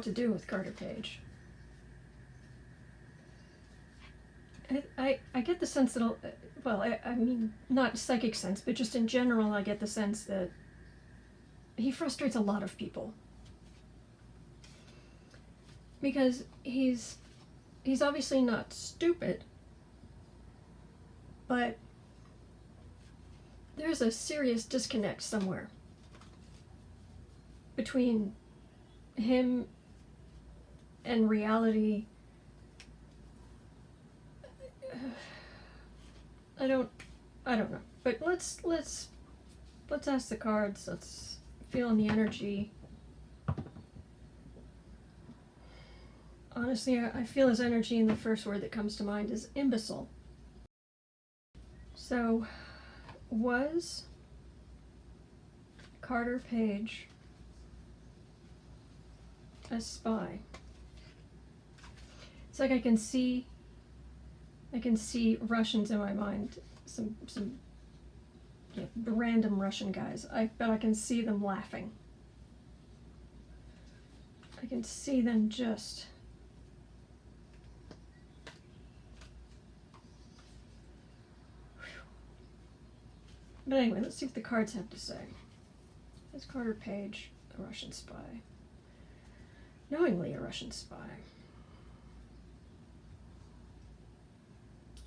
what to do with Carter Page. I get the sense that, well, I mean, not psychic sense, but just in general, I get the sense that he frustrates a lot of people. Because he's obviously not stupid, but there's a serious disconnect somewhere between him and reality. I don't know. But let's ask the cards. Let's feel in the energy. Honestly, I feel his energy, and the first word that comes to mind is imbecile. So, was Carter Page a spy? It's like I can see Russians in my mind, some random Russian guys. But I can see them laughing. I can see them just But anyway, let's see what the cards have to say. Is Carter Page a Russian spy? Knowingly a Russian spy.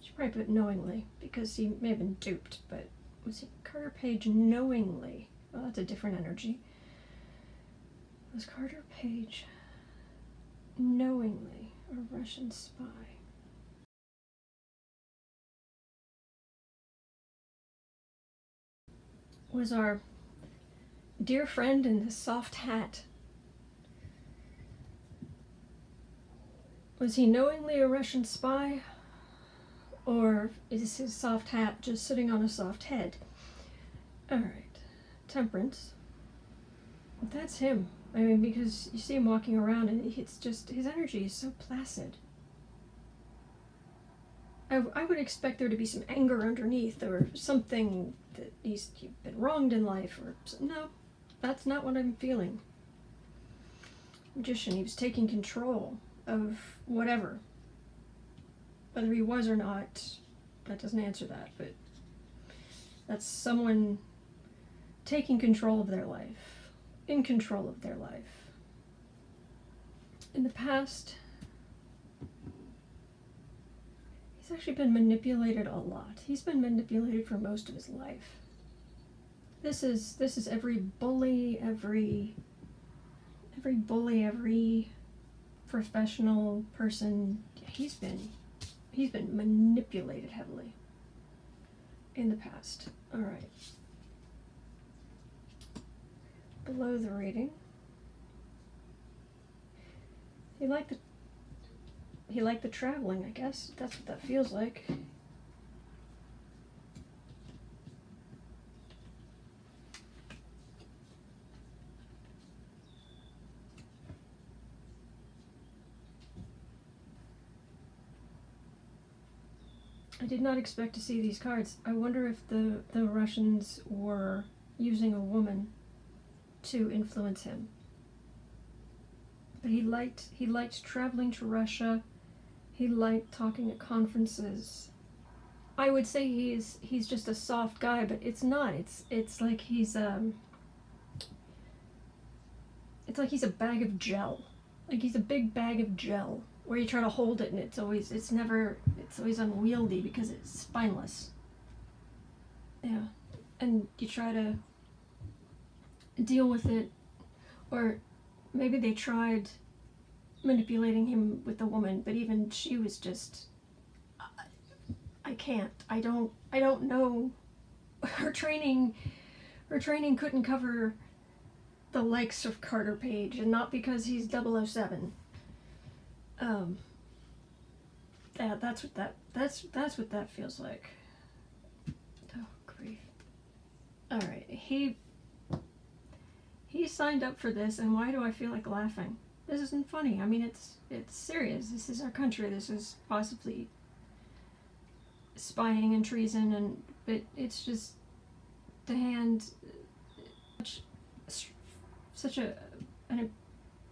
Should probably put knowingly, because he may have been duped, but was he Carter Page knowingly? Well, that's a different energy. Was Carter Page knowingly a Russian spy? Was our dear friend in the soft hat, was he knowingly a Russian spy? Or is his soft hat just sitting on a soft head? Alright, Temperance. That's him. I mean, because you see him walking around and it's just, his energy is so placid. I would expect there to be some anger underneath, or something that he's been wronged in life, or no, that's not what I'm feeling. Magician, he was taking control of whatever. Whether he was or not, that doesn't answer that, but that's someone taking control of their life, in control of their life. In the past, he's actually been manipulated a lot. He's been manipulated for most of his life. This is every bully, every professional person. He's been manipulated heavily in the past. All right. Below the reading, he liked the traveling, I guess. That's what that feels like. I did not expect to see these cards. I wonder if the Russians were using a woman to influence him. But he liked traveling to Russia. He liked talking at conferences. I would say he's just a soft guy, but it's not. It's like he's a bag of gel. Like he's a big bag of gel where you try to hold it and it's always unwieldy because it's spineless. Yeah. And you try to deal with it, or maybe they tried manipulating him with the woman, but even she was just, I can't. I don't know. Her training couldn't cover the likes of Carter Page, and not because he's 007. Yeah, that's what that feels like. Oh, grief. All right, he signed up for this, and why do I feel like laughing? This isn't funny. I mean, it's serious. This is our country. This is possibly spying and treason, but it's just to hand such an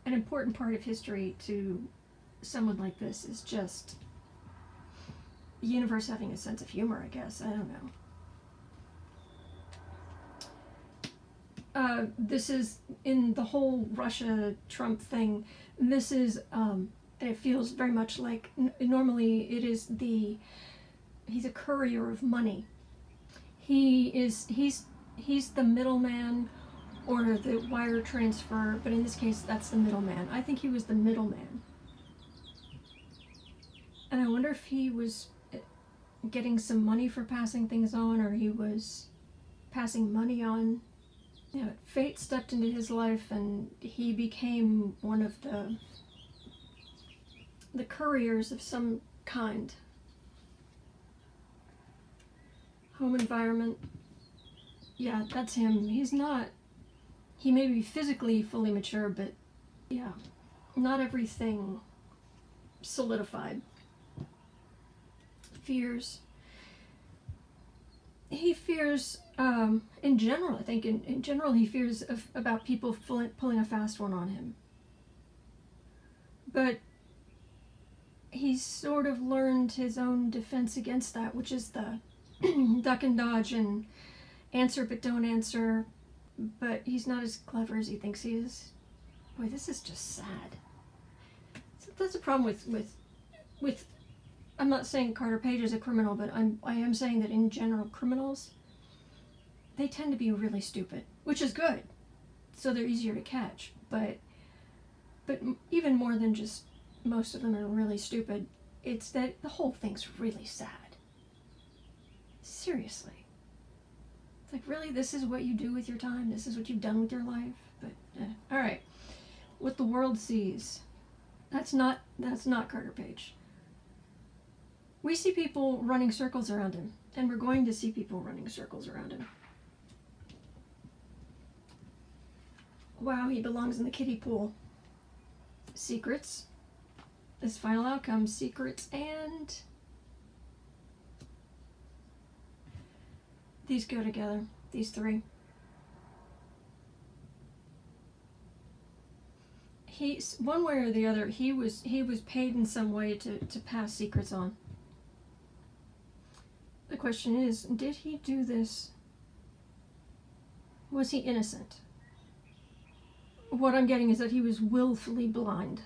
an important part of history to someone like this is just the universe having a sense of humor, I guess. I don't know. This is, in the whole Russia-Trump thing, this is, it feels very much like, normally it is he's a courier of money. He's the middleman or the wire transfer, but in this case, that's the middleman. I think he was the middleman. And I wonder if he was getting some money for passing things on, or he was passing money on. You know, fate stepped into his life and he became one of the couriers of some kind. Home environment. Yeah, that's him. He may be physically fully mature, but yeah, not everything solidified. Fears. He fears, in general, I think, in general, he fears about people pulling a fast one on him. But he's sort of learned his own defense against that, which is the duck and dodge and answer but don't answer. But he's not as clever as he thinks he is. Boy, this is just sad. So that's a problem with I'm not saying Carter Page is a criminal, but I am saying that in general, criminals, they tend to be really stupid, which is good. So they're easier to catch. But even more than just most of them are really stupid, it's that the whole thing's really sad. Seriously. It's like, really, this is what you do with your time? This is what you've done with your life? But, alright. What the world sees. That's not Carter Page. We see people running circles around him, and we're going to see people running circles around him. Wow, he belongs in the kiddie pool. Secrets. This final outcome, secrets, and these go together, these three. He's, one way or the other, he was paid in some way to pass secrets on. The question is, did he do this? Was he innocent? What I'm getting is that he was willfully blind.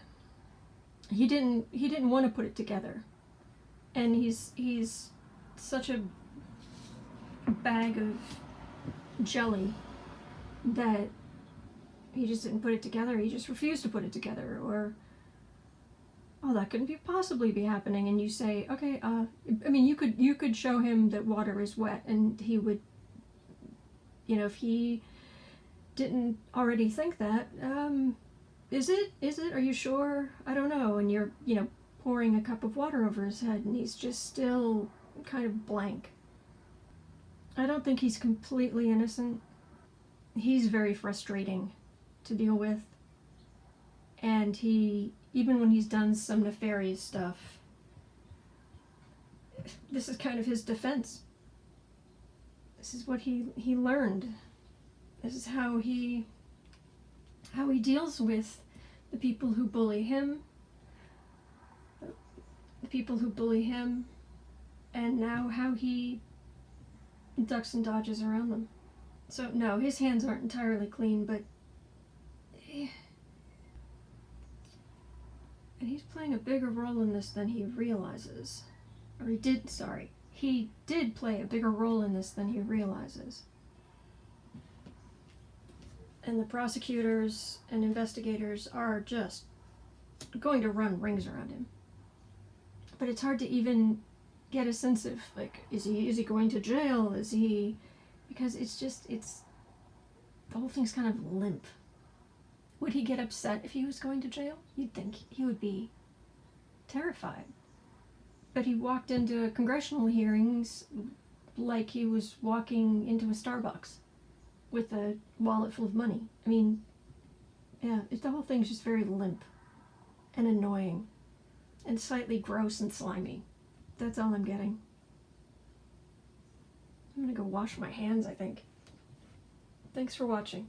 He didn't want to put it together. And he's such a bag of jelly that he just didn't put it together. He just refused to put it together. Or, oh, that couldn't possibly be happening. And you say, okay, I mean, you could show him that water is wet, and he would, you know, if he didn't already think that, is it? Are you sure? I don't know. And you're, you know, pouring a cup of water over his head, and he's just still kind of blank. I don't think he's completely innocent. He's very frustrating to deal with. And he, even when he's done some nefarious stuff, this is kind of his defense. This is what he learned. This is how he deals with the people who bully him, and now how he ducks and dodges around them. So no, his hands aren't entirely clean, but and he's playing a bigger role in this than he realizes. Or he did play a bigger role in this than he realizes. And the prosecutors and investigators are just going to run rings around him. But it's hard to even get a sense of, like, is he going to jail? Is he... Because the whole thing's kind of limp. Would he get upset if he was going to jail? You'd think he would be terrified. But he walked into congressional hearings like he was walking into a Starbucks with a wallet full of money. I mean, yeah, the whole thing's just very limp and annoying and slightly gross and slimy. That's all I'm getting. I'm gonna go wash my hands, I think. Thanks for watching.